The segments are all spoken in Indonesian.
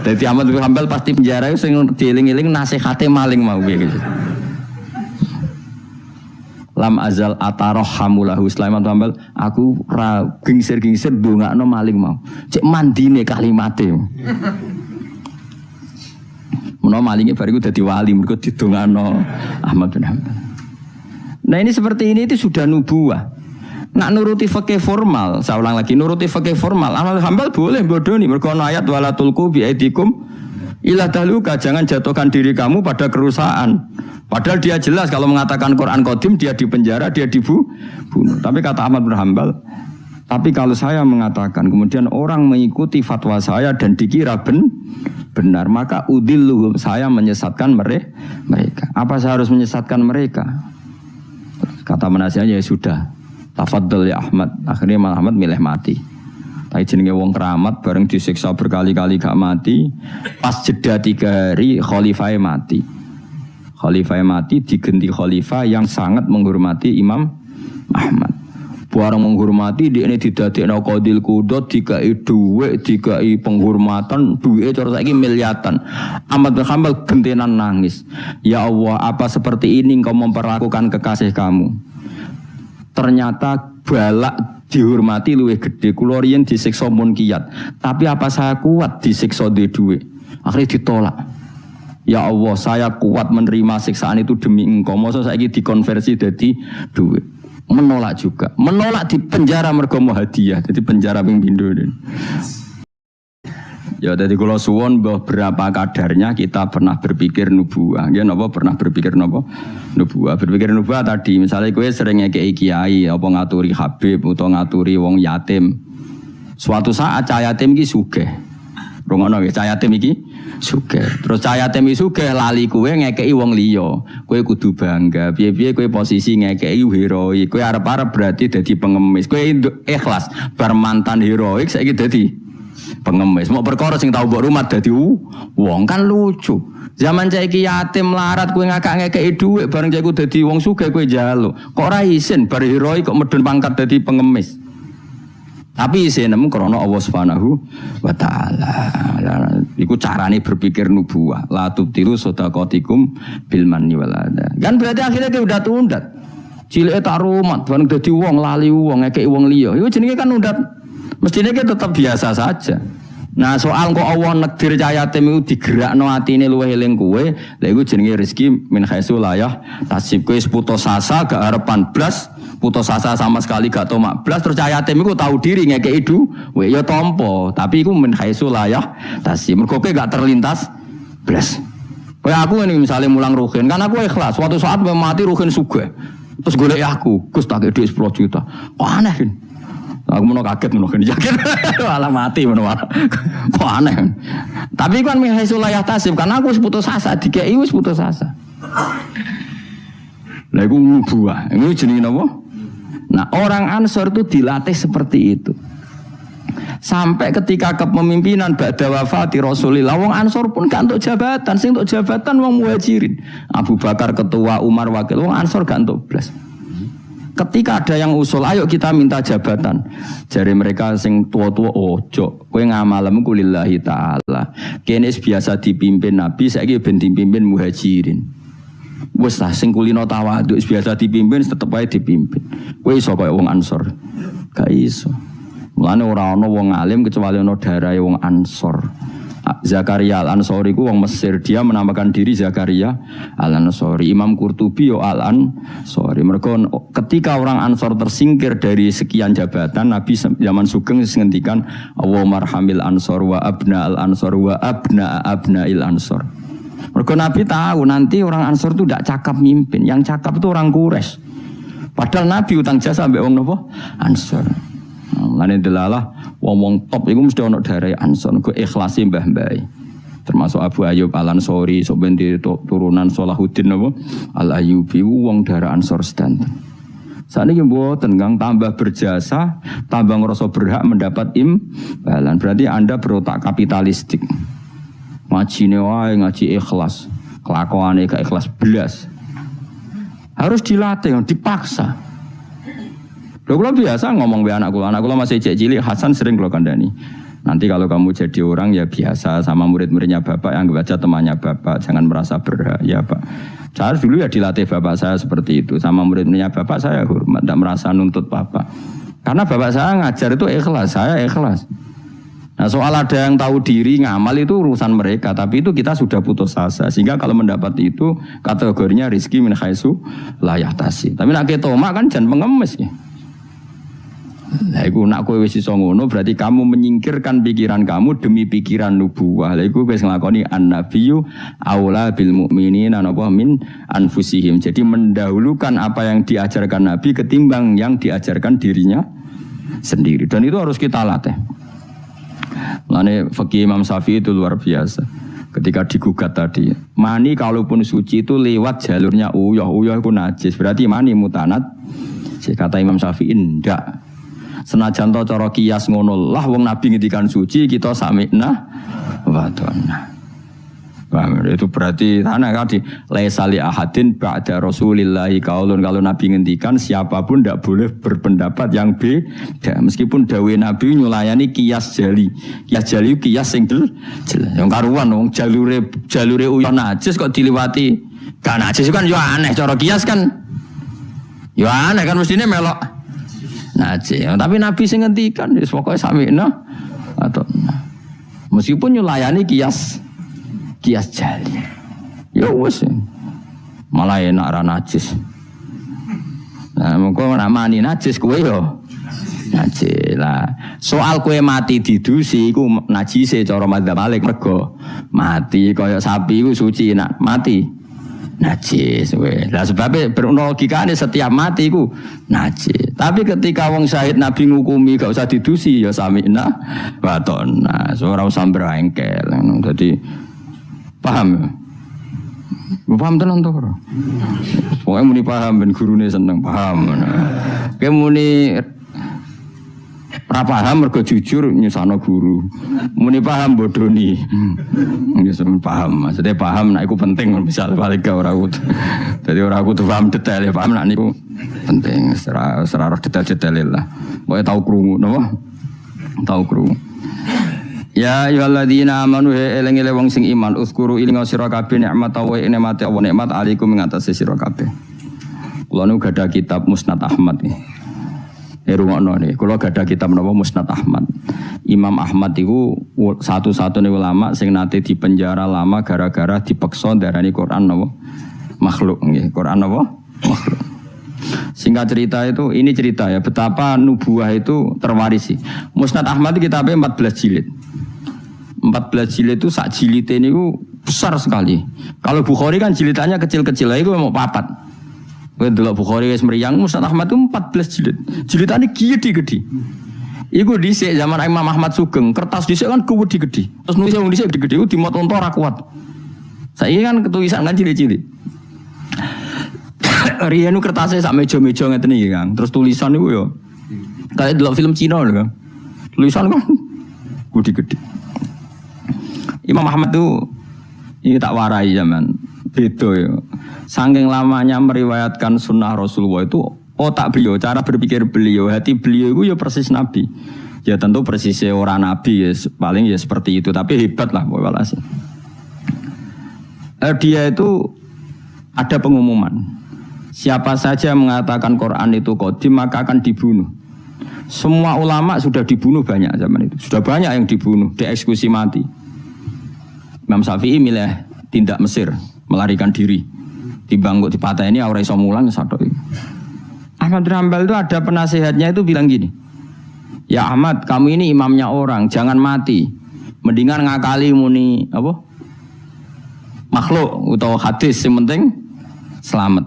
Dadi Ahmad bin Hambal pasti penjara sing dieling-eling nasihate maling mau piye gitu. Lam azal atarhamulahu Sulaiman bin Hambal, aku ra gingsir-gingsir ndongakno maling mau. Cek mandine kalimate. Menawa malinge bariku dadi wali mergo didongakno Ahmad bin Hambal. Nah ini seperti ini itu sudah nubuah. Nak nuruti fikih formal, saya ulang lagi, nuruti fikih formal, Ahmad bin Hambal boleh bodoni mergo ana ayat wala tulqu bi aidikum ila tahluka, jangan jatuhkan diri kamu pada kerusakan. Padahal dia jelas kalau mengatakan Quran Qadim dia dipenjara, dia dibunuh. Tapi kata Ahmad bin Hambal, tapi kalau saya mengatakan kemudian orang mengikuti fatwa saya dan dikira benar, maka udilluhum, saya menyesatkan mereka. Apa saya harus menyesatkan mereka? Kata penasihatnya, ya sudah, tafadhol ya Ahmad. Akhirnya malah Ahmad milih mati. Tapi jenenge wong keramat bareng disiksa berkali-kali gak mati, pas jeda 3 hari khalifah mati. Khalifah mati diganti khalifah yang sangat menghormati Imam Ahmad. Barang menghormati dia ini didadekno qadil qudot, dikai dhuwit, dikai penghormatan, duwike cara saiki miliatan. Ahmad bin Hambal gentenan nangis. Ya Allah, apa seperti ini engkau memperlakukan kekasih kamu? Ternyata balak dihormati luwih gede. Kula riyen disiksa munkiyat, tapi apa saya kuat disiksa di dhuwit? Akhirnya ditolak. Ya Allah, saya kuat menerima siksaan itu demi engkau. Masa saiki dikonversi jadi dhuwit. Menolak juga, menolak di penjara mergo mau hadiah, jadi penjara ping pindho. Ya jadi kalau suwon berapa kadarnya kita pernah berpikir nubuah, ya napa pernah berpikir napa nubuah, berpikir nubuah tadi misalnya kowe sering ngekeki kiai apa ngaturi habib utawa ngaturi wong yatim. Suatu saat cah yatim iki sugih. Rungono nggih, cah yatim iki sugih. Terus cah yatim iki sugih lali kowe ngekeki wong liya. Kowe kudu bangga. Piye-piye kowe posisi ngekeki heroik. Kowe arep-arep berarti dadi pengemis. Kowe ikhlas bar mantan heroik saiki dadi pengemis. Mau perkara sing tau mbok rumat dadi wong kan lucu. Zaman saiki yatim larat kowe ngakak ngekeki dhuwit bareng cah iku dadi wong sugih kowe njaluk. Kok ora isin bar heroik kok medun pangkat dadi pengemis. Tapi isenemu krana Allah Subhanahu wa taala. Iku carane berpikir nubuwah. La tubtilu shadaqatikum bil manni wal adha. Kan berarti akhirnya dia udah tundat. Cileke tak rumat bareng dadi wong lali wong ngekeki wong liya. Iku jenenge kan undat. Mestine ki tetap biasa saja. Nah, soal kok Allah nekdir cah yatim iku digerakno atine luwih eling kowe, lha iku jenenge rezeki min khaisu layah tasib kowe putus asa gak harapan blas, putus asa sama sekali gak tomak blas, terus cah yatim iku tahu diri ngekeki dhuwit ya tampa, tapi iku min khaisu layah tasib. Mergo kowe gak terlintas blas. Kayak aku ini misalnya mulang ruhin, kan aku ikhlas, suatu saat mati ruhin sugih. Terus golek aku, Gus tak dhuwit 10 juta. Kok aneh kan? Aku mau kaget mau yakin malah mati mau kok aneh. Tapi kan mihaisullah tasib karena aku putus asa dikei wis putus asa. Lah iku nubuah. Iku jenenge napa? Nah, orang Ansor itu dilatih seperti itu. Sampai ketika kepemimpinan ba'da wafati Rasulillah, wong Ansor pun gak untuk jabatan, sing untuk jabatan wong Muhajirin. Abu Bakar ketua, Umar wakil, wong Ansor gak untuk blas. Ketika ada yang usul, ayo kita minta jabatan. Jari mereka sing tua-tua, ojo, kowe ngamalem ku lillahi ta'ala. Kene biasa dipimpin Nabi, saiki ben dipimpin Muhajirin. Wes lah sing kulino tawadhu biasa dipimpin tetep ae dipimpin. Kowe iso kaya wong Ansor. Gak iso. Mulane ora ana wong alim kecuali ana darahe wong Ansor. Zakaria Al-Ansori ku wong Mesir, dia menamakan diri Zakaria Al-Ansori. Imam Qurtubi yo Al-Ansori. Mergo ketika orang Ansor tersingkir dari sekian jabatan, Nabi zaman sugeng ngendikan Allahumma arhamil Ansor wa abna al-Ansor wa abna abnail Ansor. Mergo Nabi tahu nanti orang Ansor itu tidak cakap mimpin, yang cakap itu orang Quraisy. Padahal Nabi utang jasa sampai wong napa? Ansor. Mulane delalah wong-wong top iku mesti ana daerah Ansor, ku ikhlasi mbah-mbah. Termasuk Abu Ayyub Al-Ansori, sok ben turunan Salahuddin napa? Al-Ayyubi wong daerah Ansor sedanten. Sakniki mboten Kang tambah berjasa, tambah ngrasa berhak mendapat imbalan. Berarti Anda berotak kapitalistik. Ngajine wae ngaji ikhlas, kelakuane gak ikhlas belas. Harus dilatih, dipaksa. Lho kula biasa ngomong be anakku masih cilik Hasan sering kula kandhani. Nanti kalau kamu jadi orang ya biasa sama murid-muridnya bapak, yang anggap aja temannya bapak, jangan merasa berhak ya pak. Saya dulu ya dilatih bapak saya seperti itu, sama murid-muridnya bapak saya hormat, tidak merasa nuntut bapak. Karena bapak saya ngajar itu ikhlas, saya ikhlas. Nah soal ada yang tahu diri ngamal itu urusan mereka, tapi itu kita sudah putus asa. Sehingga kalau mendapat itu kategorinya rizki min haitsu la yahtasi. Tapi nak ketomak kan jangan pengemis ya. Lah iku nak kowe wis iso ngono berarti kamu menyingkirkan pikiran kamu demi pikiran nubuwah. Lah iku wis nglakoni an-nabiyyu aula bil mukminina napa min anfusihim. Jadi mendahulukan apa yang diajarkan Nabi ketimbang yang diajarkan dirinya sendiri. Dan itu harus kita latih. Lane fikih Imam Syafi'i itu luar biasa. Ketika digugat tadi, mani kalaupun suci itu lewat jalurnya uyah itu najis. Berarti mani mutanat. Kata Imam Syafi'i ndak. Senajan to cara kias ngono lah wong Nabi ngendikan suci kita sami'na wa ta'na. Itu berarti tanah tadi laisa li ahadin ba'da Rasulillahi qaulun, kalau Nabi ngendikan siapapun tidak boleh berpendapat yang beda meskipun dawuh Nabi nyulayani kias jali. Kias jali kias sing jelas. Yang karuan wong jalure uyah najis kok diliwati. Kan najis kan yo aneh cara kias kan. Yo aneh kan mestine melok najis. Tapi Nabi sing ngendikan wis pokoke sami'na atau meskipun nyulayani kias jali. Ya wis. Malah enak ra najis. Nah, mengko nek mani najis kowe yo najis. Lah, soal kowe mati didusi iku najise cara madzhab Malik mergo mati kaya sapi iku suci nak mati najis we. Lah sebabnya berlogikane setiap mati iku najis. Tapi ketika wong syahid Nabi ngukumi gak usah didusi ya sami'na wa ta'na. Ora usah berengkel. Dadi paham ya? Paham tenan to ora? Pokoke muni paham ben gurune seneng paham. Kayak muni ora paham mergo jujur nyusano guru. Muni paham bodoni. Wis paham, maksudnya paham nek iku penting misal balik ora kudu. Dadi ora kudu paham detail ya paham nek niku penting secara detail-detail lah. Pokoke tau krungu napa? Tau krungu. Ya ayyuhalladzina amanu eling-eling wong sing iman uzkuru iling sira kabeh nikmat wa nikmate Allah nikmat alaikum ing atase sira kabeh. Kula nu gadah kitab Musnad Ahmad iki. Rungokno niki, kula gadah kitab napa Musnad Ahmad. Imam Ahmad iku satu-satunya ulama sing nate dipenjara lama gara-gara dipeksa darani Quran napa makhluk nggih. Quran napa makhluk. Singkat cerita itu, ini cerita ya betapa nubuah itu terwarisi. Musnad Ahmad itu kitabnya 14 jilid. 14 jilid itu sak jilid ini besar sekali. Kalau Bukhari kan jilidannya kecil-kecil, itu mau papat. Kalau Bukhari wis meriang, Musnad Ahmad itu 14 jilid. Jilidannya gede-gede. Iku dhisik zaman Imam Ahmad Sugeng, kertas dhisik kan gede-gede. Terus nulis wong dhisik gede-gede itu dimot-onto ora kuat. Saiki kan tulisan kan cilik-cilik. Rianu kertasnya sak meja-meja ngeten iki, Kang. Terus tulisan niku yo kayak delok film Cina lho, Kang. Tulisan kan gede-gede. Imam Ahmad tuh ini tak warai zaman beda ya. Saking lamanya meriwayatkan sunnah Rasulullah itu otak beliau, cara berpikir beliau, hati beliau itu ya persis Nabi. Ya tentu persisnya orang Nabi ya paling ya seperti itu, tapi hebat lah walhasil. Dia itu ada pengumuman. Siapa saja mengatakan Quran itu qadim maka akan dibunuh. Semua ulama sudah dibunuh banyak zaman itu. Sudah banyak yang dibunuh, dieksekusi mati. Imam Syafi'i milih tindak Mesir, melarikan diri. Dibangkut dipateni ora iso mulang sadok. Ahmad bin Hanbal itu ada penasehatnya itu bilang gini. Ya Ahmad, kamu ini imamnya orang, jangan mati. Mendingan ngakali muni apa? Makhluk atau hadis yang penting selamat.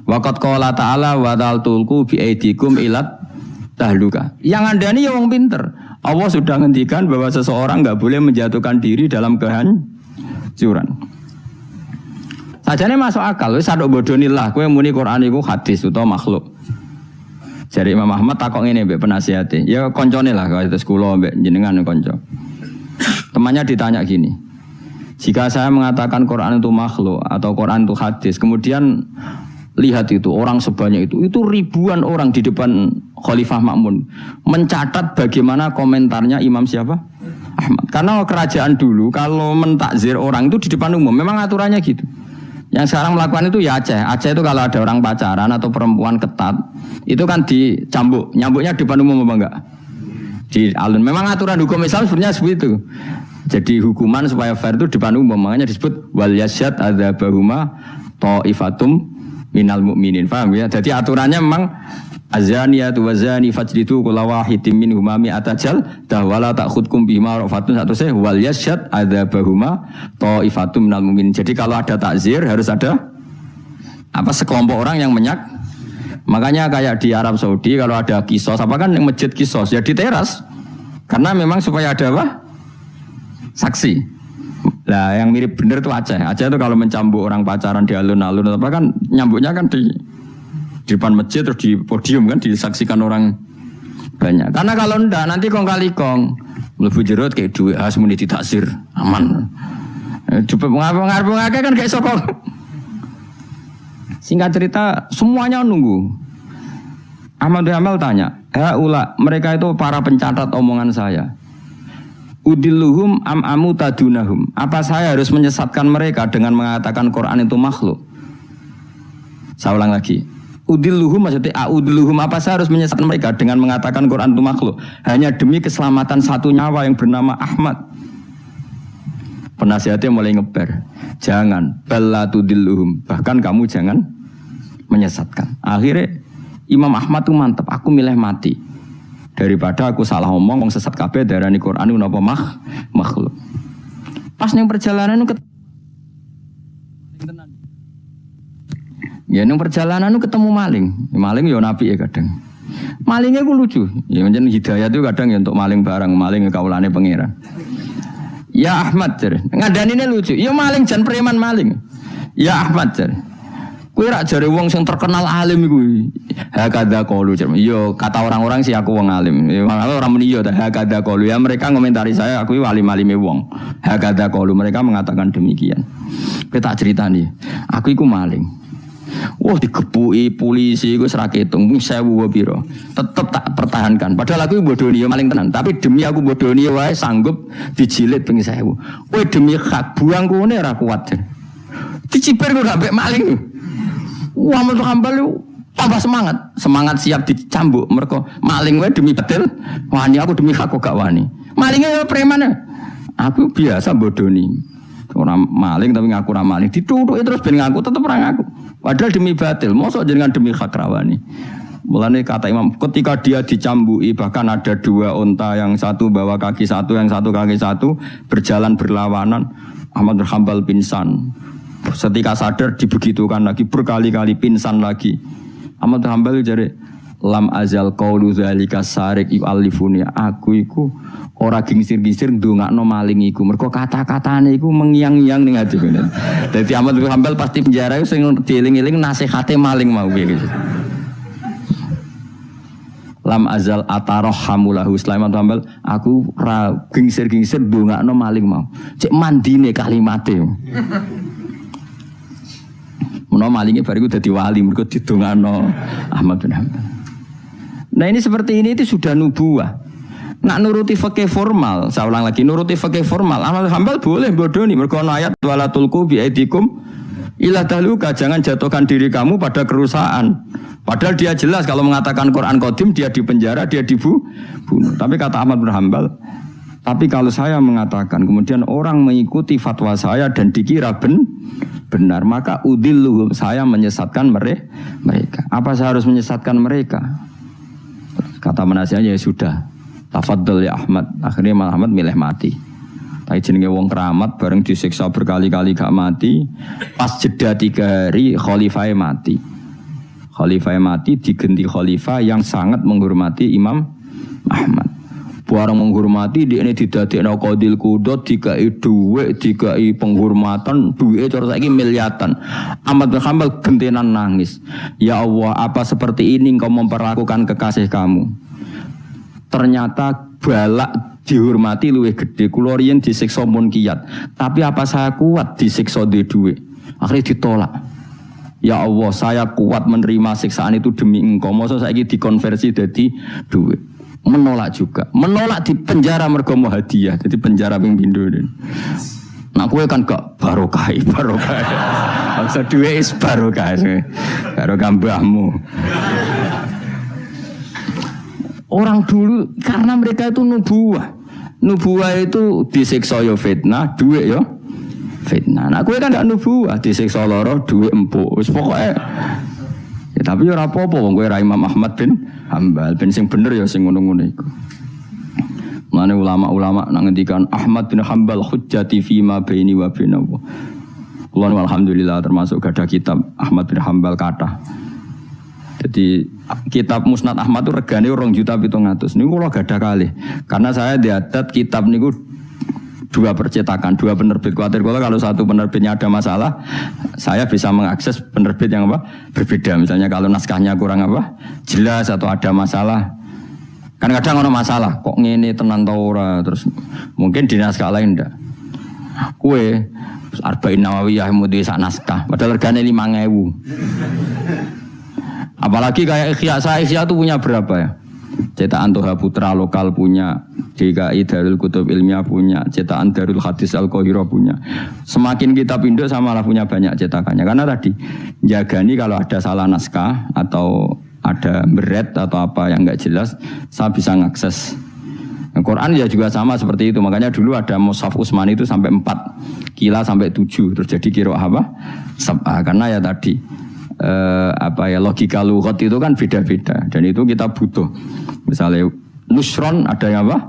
Waqat qala ta'ala wa taltulku bi aidikum ilat tahluka. Yang Anda ini ya wong pinter. Allah sudah ngendikan bahwa seseorang enggak boleh menjatuhkan diri dalam kehancuran. Sajane masuk akal, wis sadok bodonillah kowe muni Quran iku hadis utawa makhluk. Jare Imam Ahmad takok ngene mbek penasihate. Ya koncone lah kalau itu kula mbek jenengan kanca. Temannya ditanya gini. Jika saya mengatakan Quran itu makhluk atau Quran itu hadis, kemudian lihat itu orang sebanyak itu ribuan orang di depan Khalifah Ma'mun mencatat bagaimana komentarnya Imam siapa? Ahmad. Karena kerajaan dulu kalau mentakzir orang itu di depan umum, memang aturannya gitu. Yang sekarang melakukan itu ya Aceh. Aceh itu kalau ada orang pacaran atau perempuan ketat, itu kan dicambuk. Nyambuknya di depan umum apa enggak? Di alun. Memang aturan hukum Islam sebenarnya seperti itu. Jadi hukuman supaya fair itu di depan umum. Makanya disebut wal yasyad adzabahuma ta'ifatum minal mu'minin. Paham ya? Jadi aturannya memang azaniyatu wazani fajlidu kulla wahidin minhuma mi'ata jaldah wala ta'khudkum bima rafatun satu saya wal yasyad adzabahuma ta'ifatum minal mu'minin. Jadi kalau ada takzir harus ada apa sekelompok orang yang Makanya kayak di Arab Saudi kalau ada kisos apa kan yang masjid kisos ya di teras. Karena memang supaya ada apa? Saksi. Nah, yang mirip bener itu Aceh. Aceh itu kalau mencambuk orang pacaran di alun-alun apa kan nyambuknya kan di depan masjid terus di podium kan disaksikan orang banyak. Karena kalau ndak nanti kong kali kong mlebu jero kayak duit muni ditaksir aman. Coba ngarep-ngarep kan kayak sokong. Singkat cerita semuanya nunggu. Ahmad bin Hanbal tanya, "Haula, mereka itu para pencatat omongan saya. Udilluhum am amu tadunahum. Apa saya harus menyesatkan mereka dengan mengatakan Quran itu makhluk?" Saya ulang lagi. Udilluhum maksudnya udilluhum apa saya harus menyesatkan mereka dengan mengatakan Quran itu makhluk hanya demi keselamatan satu nyawa yang bernama Ahmad. Penasihatnya mulai ngeber. Jangan balla tudilluhum. Bahkan kamu jangan menyesatkan. Akhirnya Imam Ahmad itu mantap, aku milih mati daripada aku salah ngomong sesat kabeh darani Quran itu napa makhluk. Pas ning perjalanan itu ya, nang perjalanan ketemu maling. Maling ya nabi ya kadang. Malingnya ku lucu. Ya menjen hidayah itu kadang ya untuk maling barang, maling kaulane pangeran. Ya Ahmad jar. Ngadanine lucu. Ya maling jan preman maling. Ya Ahmad jar. Kowe rak jare wong sing terkenal alim iku. Hakadha qalu jar. Yo kata orang-orang sih aku wong alim. Ya orang muni yo hakadha qalu. Ya mereka ngomentari saya aku alim-alime wong. Hakadha qalu mereka mengatakan demikian. Kowe tak critani. Aku iku maling. Wah digepuki polisi iku ora ketung 1000 piro. Tetep tak pertahankan. Padahal aku bodoni ya maling tenan, tapi demi aku bodoni wae sanggup dijilid ping 1000. Kowe demi hak buang kene ora kuat. Diciper kok gak maling. Wah Ahmad bin Hanbal tambah semangat siap dicambuk mergo maling wae demi betul. Wani aku demi hak kok gak wani. Malingnya ya preman. Aku biasa bodoni. Orang maling tapi ngaku ora maling ditutuki terus ben ngaku tetep ora ngaku. Padahal demi batil, mosok jenengan demi hak rawani. Mulane kata Imam, ketika dia dicambuki bahkan ada 2 unta yang satu bawa kaki satu, yang satu kaki satu berjalan berlawanan, Ahmad bin Hanbal pingsan. Setika sadar dibegitukan lagi berkali-kali pingsan lagi. Ahmad bin Hanbal jare lam azal qaulu zalika sarik yu'allifuni. Aku iku ora gingsir-gingsir ndongakno maling iku. Mergo kata-katane iku mengiang-iang ning ati kene. Dadi Ahmad bin Hanbal pasti penjara iku sing dieling-eling nasihate maling mau piye gitu. Lam azal atarhamulahu Sulaiman bin Hanbal, aku ora gingsir-gingsir ndongakno maling mau. Cek mandine kalimate. Menawa malingnya bariku dadi wali mergo didongakno Ahmad bin Hanbal. Nah ini seperti ini itu sudah nubuah. Nak nuruti fikih formal, saya ulang lagi nuruti fikih formal. Ahmad bin Hanbal boleh bodoni mergo ayat wala tulqu bi aidikum ila tahluka, jangan jatuhkan diri kamu pada kerusakan. Padahal dia jelas kalau mengatakan Quran qadim dia dipenjara, dia dibunuh. Tapi kata Ahmad bin Hanbal, tapi kalau saya mengatakan kemudian orang mengikuti fatwa saya dan dikira benar, maka udilluhum, saya menyesatkan mereka. Apa saya harus menyesatkan mereka? Kata penasihatnya ya sudah, tafadhol ya Ahmad. Akhirnya malah Ahmad milih mati. Tapi jenenge wong keramat bareng disiksa berkali-kali gak mati. Pas jeda 3 hari khalifah mati. Khalifah mati diganti khalifah yang sangat menghormati Imam Ahmad. Barang menghormati dia ini didadekno qadil qudot, dikai dhuwit, dikai penghormatan, duwike cara saiki miliatan. Ahmad bin Hanbal gentenan nangis. Ya Allah, apa seperti ini engkau memperlakukan kekasih kamu? Ternyata balak dihormati luwih gede. Kula riyen disiksa mun kiyat. Tapi apa saya kuat disiksa di dhuwit? Akhirnya ditolak. Ya Allah, saya kuat menerima siksaan itu demi engkau. Masa saiki dikonversi jadi dhuwit. menolak juga. Menolak di penjara mergo mau hadiah. Jadi penjara ping pindho. Nah kowe kan gak barokah. Maksud duwe is barokah. Barokah mbahmu. Orang dulu karena mereka itu nubuah. Nubuah itu disiksa yo fitnah, duit yo fitnah. Nah kowe kan gak nubuah, disiksa lara, duit empuk. Wis pokoke ya, tapi ora apa-apa wong kowe ra Imam Ahmad bin Hambal, ben sing bener ya sing ngono-ngono iku. Mane ulama-ulama nang ngendikan Ahmad bin Hambal hujjati fi ma baini wa bainahu. Kulo alhamdulillah termasuk gadah kitab Ahmad bin Hambal kathah. Jadi kitab Musnad Ahmad itu regane 2.700.000. Niku kula gadah kalih. Karena saya diadat kitab niku 2 percetakan, 2 penerbit. Kuatir kula kalau satu penerbitnya ada masalah, saya bisa mengakses penerbit yang apa? Berbeda. Misalnya kalau naskahnya kurang apa? Jelas atau ada masalah. Kan kadang ada masalah, kok ngene tenan ta ora, terus mungkin di naskah lain ndak. Kue Arba'in Nawawiyah mudi sak naskah, padahal regane 5.000. Apalagi kayak Ikhya itu punya berapa ya? Cetakan Toha Putra lokal punya, DKI Darul Kutub Ilmiah punya, cetakan Darul Hadis Al-Qahirah punya. Semakin kita pindho samalah punya banyak cetakannya. Karena tadi jagani kalau ada salah naskah atau ada beret atau apa yang enggak jelas, saya bisa ngakses. Al-Quran ya juga sama seperti itu. Makanya dulu ada Mushaf Utsmani itu sampai 4, Kila sampai 7, terus jadi qiraah apa? Sab'ah. Karena ya tadi logika lughat itu kan beda-beda dan itu kita butuh. Misalnya nusron ada yang apa?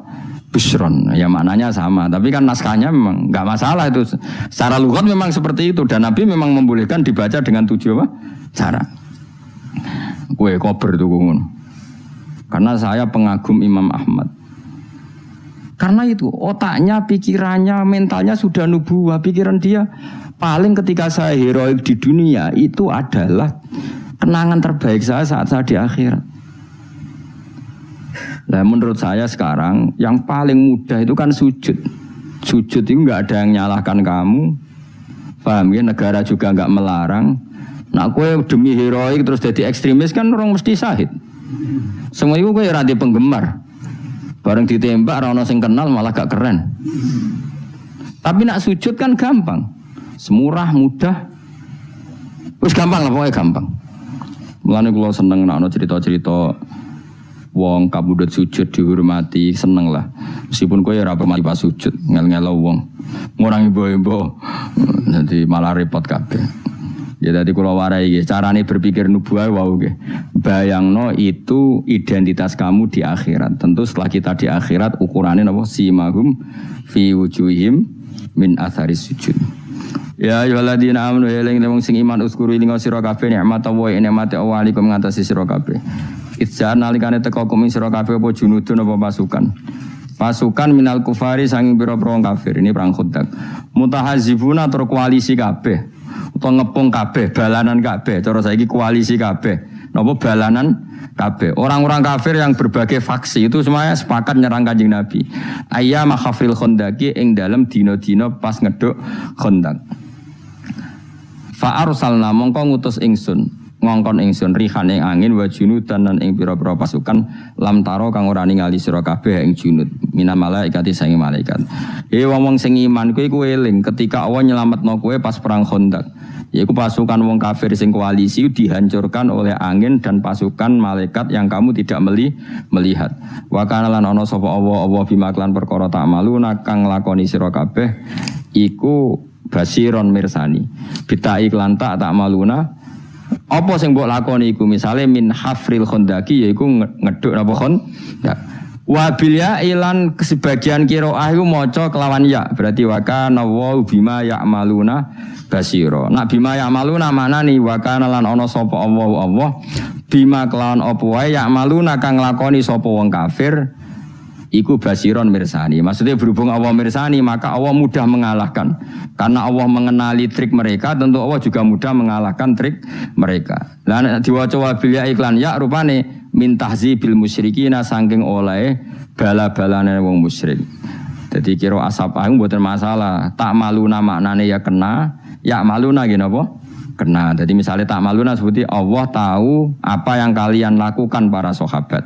Busron. Ya maknanya sama, tapi kan naskahnya memang enggak masalah itu. Secara lughat memang seperti itu dan Nabi memang membolehkan dibaca dengan 7 apa? Cara. Kue kober itu ngono. Karena saya pengagum Imam Ahmad. Karena itu otaknya, pikirannya, mentalnya sudah nubuwah. Pikiran dia paling ketika saya heroik di dunia itu adalah kenangan terbaik saya saat saya di akhirat. Nah menurut saya sekarang yang paling mudah itu kan sujud. Sujud itu nggak ada yang nyalahkan kamu, paham ya? Negara juga nggak melarang. Nah kowe demi heroik terus jadi ekstremis kan orang mesti syahid. Semua itu kowe rada penggemar. Bareng ditembak ora ono sing kenal malah gak keren. Tapi nak sujud kan gampang. Semurah, mudah. Wis gampang lah pokoknya gampang. Mulane kula seneng nek ana cerita-cerita wong kabudut sujud dihormati, seneng lah. Meskipun kowe ora pernah pas sujud, ngel-ngelo wong. Ngurangi ibo-ibo. Nanti malah repot kabeh. Ya tadi kula warai nggih, carane berpikir nubuwah wau nggih. Bayangno itu identitas kamu di akhirat. Tentu setelah kita di akhirat ukurannya napa simahum fi wujuhihim min atharis sujud. Ya ayyuhalladzina amanu eling wong sing iman uskuru ing sira kabeh nikmat Allah nikmate Allah alaikum ngatasi sira kabeh. Idza nalikane teka kum sira kabeh apa junudun apa pasukan. Pasukan minal kufari sanging pira-pira kafir. Ini perang Khandaq. Mutahazibuna tur koalisi kabeh. Utawa ngepung kabeh, balanan kabeh, cara saiki koalisi kabeh. Napa balanan kabeh. Orang-orang kafir yang berbagai faksi itu semuanya sepakat nyerang Kanjeng Nabi. Ayyama khafril Khandaqi ing dalem dina-dina pas ngeduk Khandaq. Fa arsalna mongko ngutus ingsun, ngongkon ingsun rihan ing angin wa junudan lan ing pira-pira pasukan lam taro kang ora ningali sira kabeh ing junud minal malaikati sange malaikat. Wong sing iman kowe eling ketika Allah nyelametno kowe pas perang Khandaq. Yaiku pasukan wong kafir sing koalisi dihancurkan oleh angin dan pasukan malaikat yang kamu tidak melihat. Wa kana lan ana sapa Allah bima klan perkara tak maluna kang lakoni sira kabeh iku basiron mirsani. Bita iklan tak maluna apa sing mbok lakoni iku misale min hafril Khandaqi yaiku ngeduk napa Khandaq. Wa bil ya ilan sebagian qiraah iku maca kelawan ya berarti wa kana wa bima ya'maluna basira. Nak bima ya'maluna maknane wa kana lan ana sapa Allah bima kelawan apa wae ya'maluna kang lakoni sapa wong kafir iku basiron mirsani. Maksudnya berhubung Allah mirsani maka Allah mudah mengalahkan. Karena Allah mengenali trik mereka, tentu Allah juga mudah mengalahkan trik mereka. Lah nek diwaca wabil ya iklan ya rupane min tahzibil musyrikina saking oleh bala-balane wong musyrik. Dadi kira asap aku mboten masalah. Tak maluna maknane ya kena, ya maluna nggih napa? Kena. Jadi misalnya tak maluna seperti Allah tahu apa yang kalian lakukan para sahabat.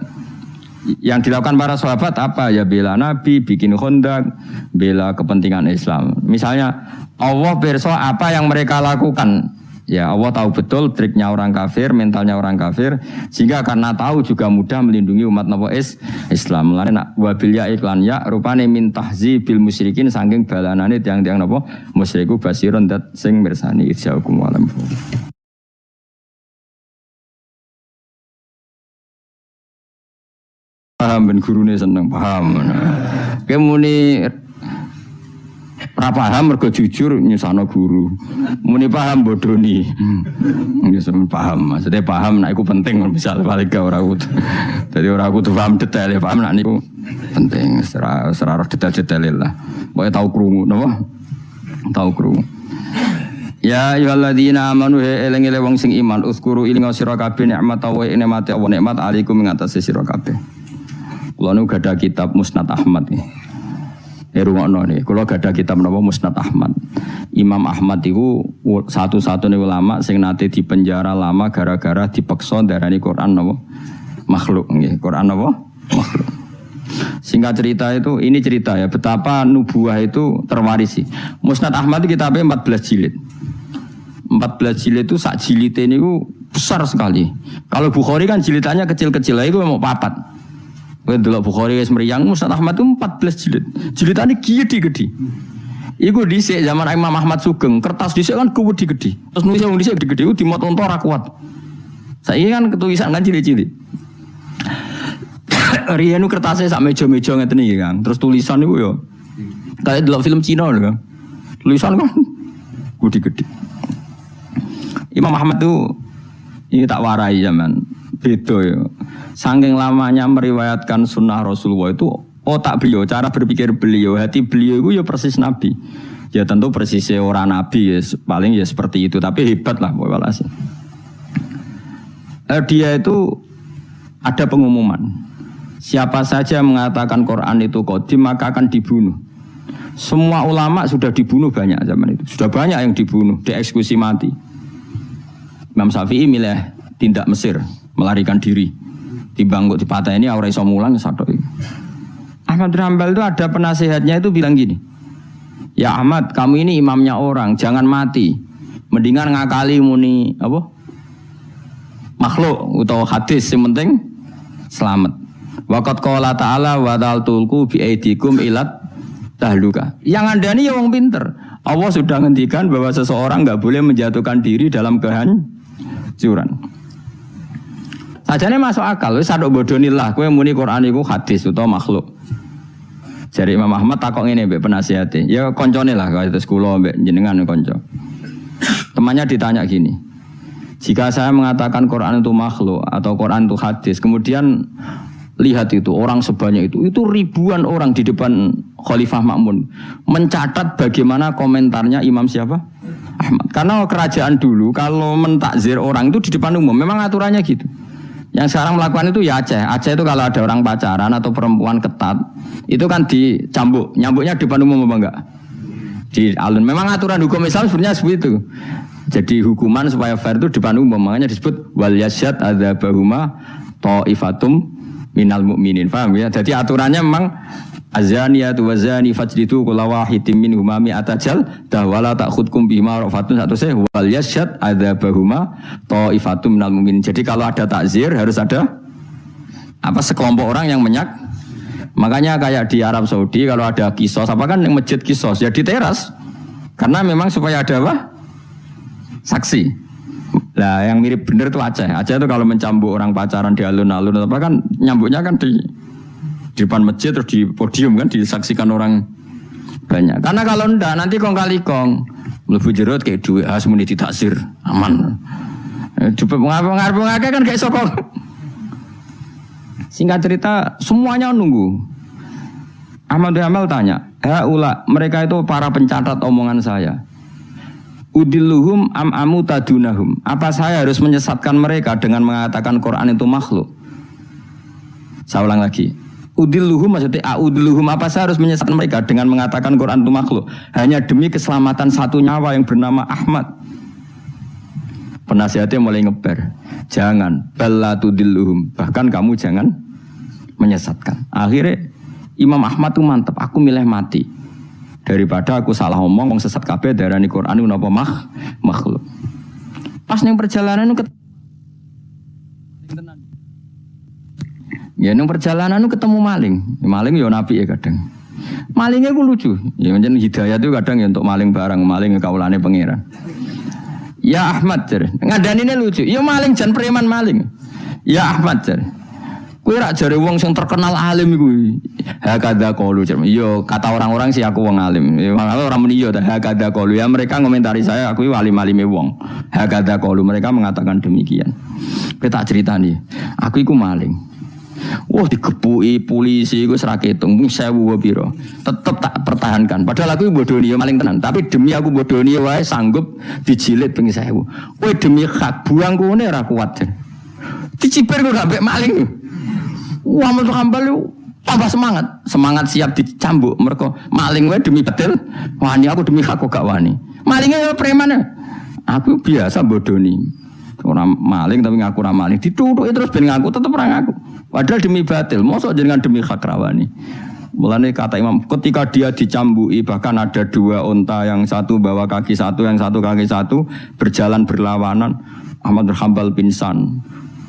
Yang dilakukan para sahabat apa? Ya bela Nabi, bikin khandaq, bela kepentingan Islam. Misalnya Allah pirsa apa yang mereka lakukan. Ya Allah tahu betul triknya orang kafir, mentalnya orang kafir, sehingga karena tahu juga mudah melindungi umat Nabi Islam. Lan wabil ya iklan ya rupane min tahzibil musyrikin saking balanane tiang-tiang napa musyriku basirun dat sing mirsani ijaukum walam. Paham ben gurune seneng paham. Kemuni ora paham mergo jujur nyusahno guru. Muni paham bodoni. Ya paham, maksudnya paham nek iku penting misal balik ke ora kudu. Dadi ora kudu paham detail, paham nek niku penting secara detail-detail lah. Pokoke tau krungu napa? Tau krungu. Ya ayyuhalladzina amanu eling-eling wong sing iman uzkuru ilinga sira kabeh nikmat wa nikmate Allah nikmat alaikum ing atase sira kabeh. Kula nu gadah kitab Musnad Ahmad iki. Rungokno nih, kula gadah kitab napa Musnad Ahmad. Imam Ahmad iku satu-satunya ulama sing nate dipenjara lama gara-gara dipeksa darani Quran napa makhluk nggih. Quran napa makhluk. Singkat cerita itu, ini cerita ya betapa nubuah itu terwarisi. Musnad Ahmad itu kitabnya 14 jilid. 14 jilid itu sak jilid ini besar sekali. Kalau Bukhari kan jilidannya kecil-kecil, itu mau papat. Kowe delok Bukhari wis mriyang, Musnad Ahmad itu 14 jilid. Jilidane gede-gede. Iku dhisik zaman Imam Ahmad Sugeng, kertas dhisik kan gede-gede. Terus nulis wong dhisik gede-gede dimot unta ora kuat. Saiki kan ketulisan kan cilik-cilik. Riyen kertasnya sak meja-meja ngeten iki, Kang. Terus tulisan niku yo kayak delok film Cina lho, Kang. Tulisan kan gede-gede. Imam Ahmad tuh ini tak warai zaman beda ya. Saking lamanya meriwayatkan sunnah Rasulullah itu otak beliau, cara berpikir beliau, hati beliau itu ya persis Nabi. Ya tentu persisnya orang Nabi ya, paling ya seperti itu. Tapi hebat lah walhasil. Dia itu ada pengumuman. Siapa saja mengatakan Quran itu qadim maka akan dibunuh. Semua ulama sudah dibunuh banyak zaman itu. Sudah banyak yang dibunuh, dieksekusi mati. Imam Syafi'i milih tindak Mesir, melarikan diri. Timbang kok dipateni ora iso mulang sadok. Ahmad bin Hanbal itu ada penasihatnya itu bilang gini. Ya Ahmad, kamu ini imamnya orang, jangan mati. Mendingan ngakali muni apa? Makhluk atau hadis yang penting selamat. Waqat qala ta'ala wa ta'altulku bi aidikum ilat tahluka. Yang Anda ini ya wong pinter. Allah sudah ngendikan bahwa seseorang enggak boleh menjatuhkan diri dalam kehancuran. Sajane masuk akal, wis sadok bodonilah kowe muni Quran iku hadis utawa makhluk. Jare Imam Ahmad takok ngene mbek penasihate. Ya koncone lah kados kula mbek jenengan kanca. Temannya ditanya gini. Jika saya mengatakan Quran itu makhluk atau Quran itu hadis, kemudian lihat itu orang sebanyak itu ribuan orang di depan Khalifah Ma'mun mencatat bagaimana komentarnya Imam siapa? Ahmad. Karena kerajaan dulu kalau mentakzir orang itu di depan umum, memang aturannya gitu. Yang sekarang melakukan itu ya Aceh. Aceh itu kalau ada orang pacaran atau perempuan ketat, itu kan dicambuk. Nyambuknya di depan umum apa enggak? Di alun. Memang aturan hukum Islam sebenarnya seperti itu. Jadi hukuman supaya fair itu di depan umum. Makanya disebut wal yasyad adzabahuma ta'ifatum minal mu'minin. Paham ya? Jadi aturannya memang azaniyatu wazani fajlidu kulla wahidin minhuma mi'ata jaldah wala ta'khudkum bima rafatun satu saya wal yasyad adzabahuma ta'ifatum minal mu'minin. Jadi kalau ada takzir harus ada apa sekelompok orang yang makanya kayak di Arab Saudi kalau ada kisos apa kan yang masjid kisos ya di teras karena memang supaya ada apa saksi. Lah yang mirip bener itu Aceh. Aceh itu kalau mencambuk orang pacaran di alun-alun apa kan nyambuknya kan di depan masjid terus di podium kan disaksikan orang banyak. Karena kalau ndak nanti kong kali kong mlebu jero kayak duit khas muni ditaksir aman. Coba ngarep-ngarep kan kayak sokong. Singkat cerita semuanya nunggu. Ahmad bin Hanbal tanya, mereka itu para pencatat omongan saya. Udilluhum am tadunahum. Apa saya harus menyesatkan mereka dengan mengatakan Quran itu makhluk? Saya ulang lagi. Udilluhum maksudnya udilluhum apa saya harus menyesatkan mereka dengan mengatakan Quran itu makhluk hanya demi keselamatan satu nyawa yang bernama Ahmad. Penasihatnya mulai ngeber. Jangan balla tudilluhum. Bahkan kamu jangan menyesatkan. Akhirnya Imam Ahmad tuh mantep, aku milih mati daripada aku salah ngomong sesat kabeh darani Quran iku napa makhluk. Pas ning perjalanan ning perjalanan ketemu maling. Maling ya nabi ya kadang. Malingnya ku lucu. Ya pancen hidayah itu kadang ya untuk maling barang, maling kaulane pangeran. Ya Ahmad jar, ngadanine lucu. Ya maling jan preman maling. Ya Ahmad jar. Kowe rak jare wong sing terkenal alim iku. Hakadha qalu jar. Yo kata orang-orang sih aku wong alim. Orang muni yo hakadha qalu. Ya mereka ngomentari saya aku alim-alime wong. Hakadha qalu mereka mengatakan demikian. Kowe tak critani. Aku iku maling. Wah digepuki polisi iku ora ketung 1000 piro. Tetep tak pertahankan. Padahal aku bodoni yo maling tenan, tapi demi aku bodoni wae sanggup dijilid ping 1000. Kowe demi hak buang kene ora kuat. Dicipir kok gak mbek maling. Wah Ahmad bin Hanbal tambah semangat siap dicambuk mereka maling wae demi betul wani aku demi hak kok gak wani malingnya ya preman aku biasa bodoni orang maling tapi ngaku ora maling ditutuki terus ben ngaku tetep ora ngaku padahal demi batil mosok jenengan demi hak rawani. Mulane kata Imam ketika dia dicambuki bahkan ada 2 unta yang satu bawa kaki satu yang satu kaki satu berjalan berlawanan Ahmad bin Hanbal pingsan.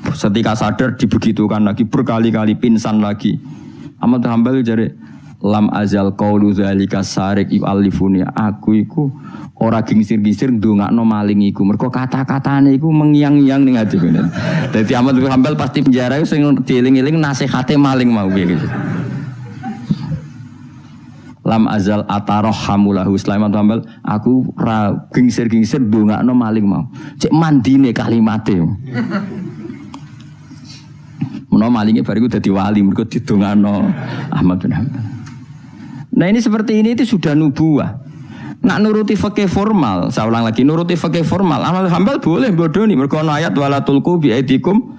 Setika sadar dibegitukan lagi berkali-kali pingsan lagi. Ahmad bin Hanbal jare lam azal qaulu zalika sarik yu'allifuni aku iku ora gingsir-gingsir ndongakno maling iku mergo kata-katane iku mengiang-iang ning ati ngene. Dadi Ahmad bin Hanbal pasti penjara sing dieling-eling nasihate maling mau piye gitu. Lam azal atarhamulahu Sulaiman Hanbal aku ora gingsir-gingsir ndongakno maling mau. Cek mandine kalimate. Menawa malingnya bariku dadi wali mergo didongano Ahmad bin Hanbal. Nah ini seperti ini itu sudah nubuah. Nak nuruti fikih formal, saya ulang lagi nuruti fikih formal. Ahmad bin Hanbal boleh bodoni mergo ana ayat wala tulqu bi aidikum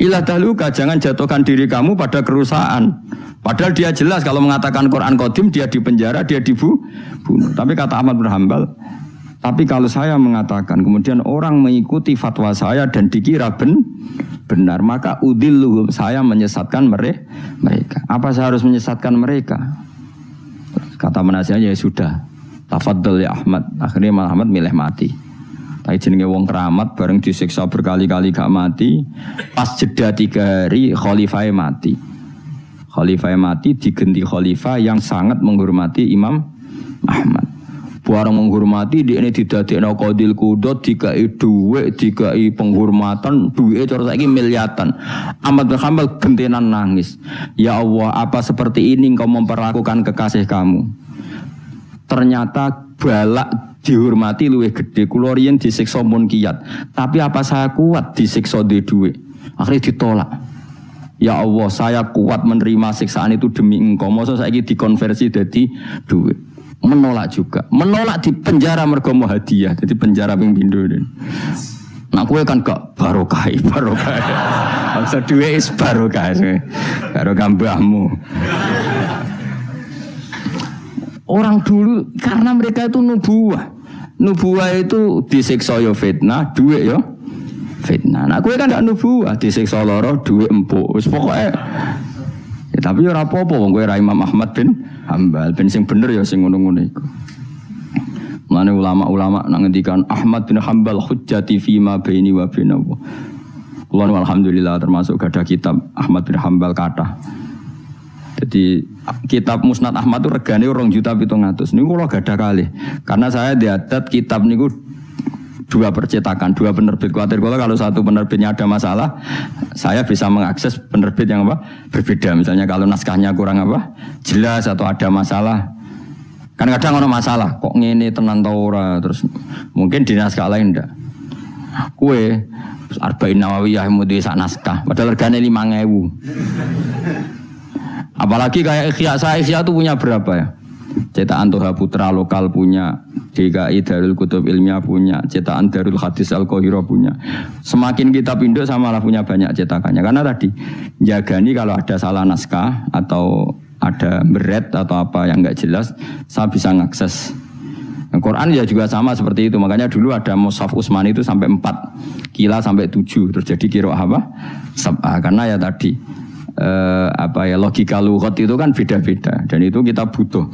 ila tahluka jangan jatuhkan diri kamu pada kerusakan. Padahal dia jelas kalau mengatakan Quran qadim dia dipenjara, dia dibunuh. Tapi kata Ahmad bin Hanbal, tapi kalau saya mengatakan kemudian orang mengikuti fatwa saya dan dikira benar maka udilluhum saya menyesatkan mereka. Apa saya harus menyesatkan mereka? Kata penasihatnya ya sudah. Tafadhol ya Ahmad. Akhirnya Ahmad milih mati. Tapi jenenge wong keramat bareng disiksa berkali-kali gak mati. Pas jeda 3 hari khalifah mati. Khalifah mati diganti khalifah yang sangat menghormati Imam Ahmad. Barang menghormati dia ini didadekno qadil qudot dikai dhuwit dikai penghormatan dhuwite cara saiki miliatan. Ahmad bin Hanbal gentenan nangis. Ya Allah, apa seperti ini engkau memperlakukan kekasih kamu? Ternyata balak dihormati luwih gede. Kula riyen disiksa mun kiyat. Tapi apa saya kuat disiksa di dhuwit? Akhirnya ditolak. Ya Allah, saya kuat menerima siksaan itu demi engkau. Masa saiki dikonversi jadi dhuwit. Menolak juga, menolak di penjara mergo mau hadiah, jadi penjara ping pindho. Nah kowe kan gak barokah. Maksud duwe is barokah. Barokah mbahmu. Orang dulu karena mereka itu nubuah. Nubuah itu disiksa yo fitnah, duwe yo fitnah. Nah kowe kan gak nubuah, disiksa lara, duwe empuk. Wis pokoke ya, tapi ora apa-apa wong kowe ra Imam Ahmad bin Hanbal ben sing bener ya sing ngono-ngono iku. Mulane ulama-ulama nang ngendikan Ahmad bin Hanbal hujjati fi ma baini wa bainahu. Kula alhamdulillah termasuk gadah kitab Ahmad bin Hanbal kathah. Jadi kitab Musnad Ahmad itu regane 2.700.000. Niku kula gadah kalih. Karena saya diadat kitab niku 2 percetakan, 2 penerbit. Kuatir kalau satu penerbitnya ada masalah, saya bisa mengakses penerbit yang apa berbeda. Misalnya kalau naskahnya kurang apa jelas atau ada masalah. Kan kadang ada masalah, kok ngene tenan ta ora, terus mungkin di naskah lain ndak. Kue Arba'in Nawawiyah mudi sak naskah, padahal regane 5.000. Apalagi kayak Ihya itu punya berapa ya? Cetakan Toha Putra lokal punya, DKI Darul Kutub Ilmiah punya, cetakan Darul Hadis Al-Qahira punya. Semakin kita pinduk samalah punya banyak cetakannya. Karena tadi jagani kalau ada salah naskah atau ada beret atau apa yang enggak jelas, saya bisa mengakses. Al-Quran ya juga sama seperti itu. Makanya dulu ada Mushaf Utsmani itu sampai 4, Kila sampai 7. Terus jadi qiraah apa? Sab'ah. Karena ya tadi logika lughat itu kan beda-beda dan itu kita butuh.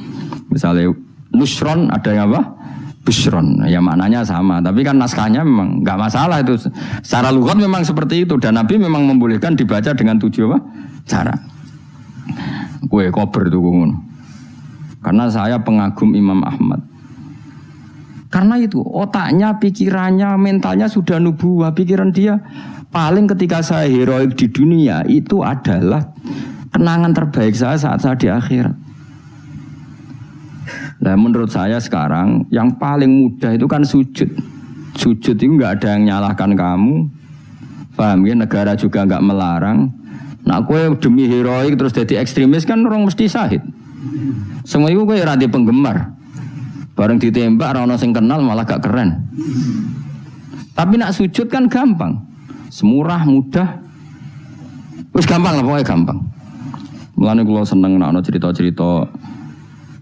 Misalnya nusron ada yang apa? Busron, ya maknanya sama, tapi kan naskahnya memang nggak masalah itu. Secara lughat memang seperti itu dan Nabi memang membolehkan dibaca dengan 7 apa? Cara. Kue kober tuh ngono. Karena saya pengagum Imam Ahmad. Karena itu otaknya, pikirannya, mentalnya sudah nubuwah. Pikiran dia paling ketika saya heroik di dunia itu adalah kenangan terbaik saya saat saya di akhirat. Nah menurut saya sekarang yang paling mudah itu kan sujud. Sujud itu nggak ada yang nyalahkan kamu, paham ya? Negara juga nggak melarang. Nah kue demi heroik terus jadi ekstremis kan orang mesti syahid. Semua itu kue rada penggemar. Bareng ditembak orang sing kenal malah gak keren. Tapi nak sujud kan gampang, semurah mudah. Terus gampang lah pokoknya gampang. Mulane kula seneng nak ana cerita-cerita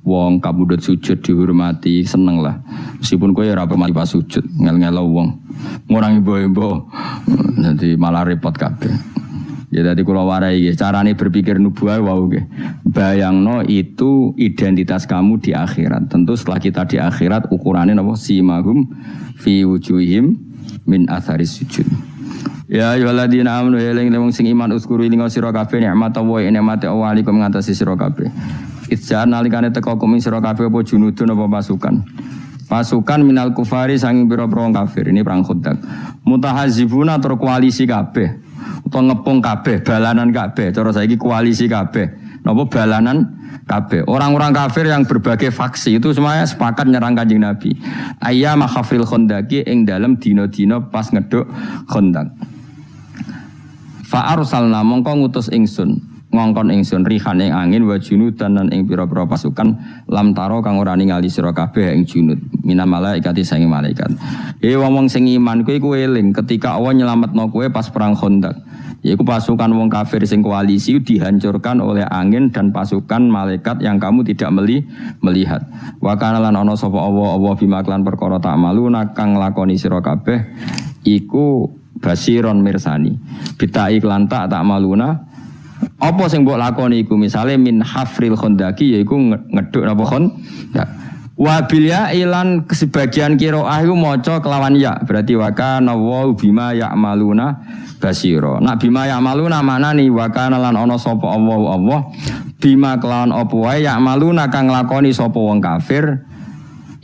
wong kabudut sujud dihormati, seneng lah. Meskipun kowe ora pamali pas sujud, ngel-ngelo wong. Ngurangi ibu-ibu. Nanti malah repot kabeh. Ya tadi kula warai carane berpikir nubuah wau nggih. Bayangno itu identitas kamu di akhirat. Tentu setelah kita di akhirat ukurannya napa simahum fi wujuhihim min atharis sujud. Ya ayyuhalladzina amanu eling wong sing iman uskuru ing sira kabeh nikmat wa nikmate Allah alaikum ngatasi sira kabeh. Itjan nalikane teka kum sira kabeh apa junudun apa pasukan. Pasukan minal kufari sanging pira-pira kafir. Ini perang Khandaq. Mutahazibuna tur koalisi kabeh. Utawa ngepung kabeh, balanan kabeh. Cara saiki koalisi kabeh. Napa balanan kabeh. Orang-orang kafir yang berbagai faksi itu semuanya sepakat nyerang Kanjeng Nabi. Ayyama khafril Khandaqi ing dalem dina-dina pas ngeduk Khandaq. Fa arsalna mongko ngutus ingsun ngongkon ingsun rihan ing angin wa junudan lan ing pira-pira pasukan lam taro kang ora ningali sira kabeh ing junud minal malaikati sange malaikat. Wong sing iman kowe eling ketika Allah nyelametno kowe pas perang Khandaq. Yaiku pasukan wong kafir sing koalisi dihancurkan oleh angin dan pasukan malaikat yang kamu tidak melihat. Wa kana lan ana sapa Allah bima klan perkara tak maluna kang lakoni sira kabeh iku basiron mirsani. Bita iklan tak maluna apa sing mbok lakoni iku misale min hafril Khandaqi yaiku ngeduk napa Khandaq. Wa bil ya ilan sebagian qiraah iku maca kelawan ya berarti wa kana wa bima ya'maluna basira. Nak bima ya'maluna maknane wa kana lan ana sapa Allah bima kelawan apa wae ya'maluna kang lakoni sapa wong kafir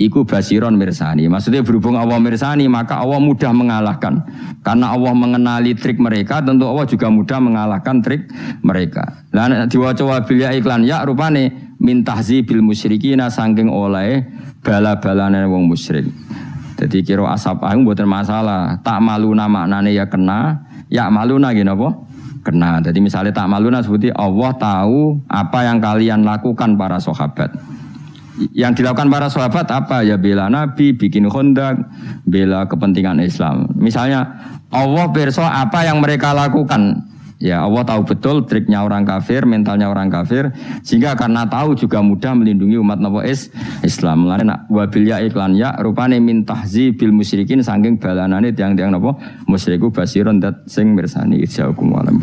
iku basiron mirsani. Maksudnya berhubung Allah mirsani maka Allah mudah mengalahkan. Karena Allah mengenali trik mereka, tentu Allah juga mudah mengalahkan trik mereka. Lah diwaca wabil ya iklan ya rupane min tahzibil musyrikina saking oleh bala-balane wong musyrik. Jadi kira asap aing mboten masalah. Tak maluna maknane ya kena, ya maluna nggih napa? Kena. Jadi misalnya tak maluna seperti Allah tahu apa yang kalian lakukan para sahabat. Yang dilakukan para sahabat apa? Ya bela Nabi, bikin Khandaq, bela kepentingan Islam. Misalnya Allah pirsa apa yang mereka lakukan. Ya Allah tahu betul triknya orang kafir, mentalnya orang kafir, sehingga karena tahu juga mudah melindungi umat Nabi Islam. Mulane nak wabil ya iklan ya rupane min tahzibil musyrikin saking balanane tiang-tiang napa musyriku basiron dat sing mirsani. Jazakumullah.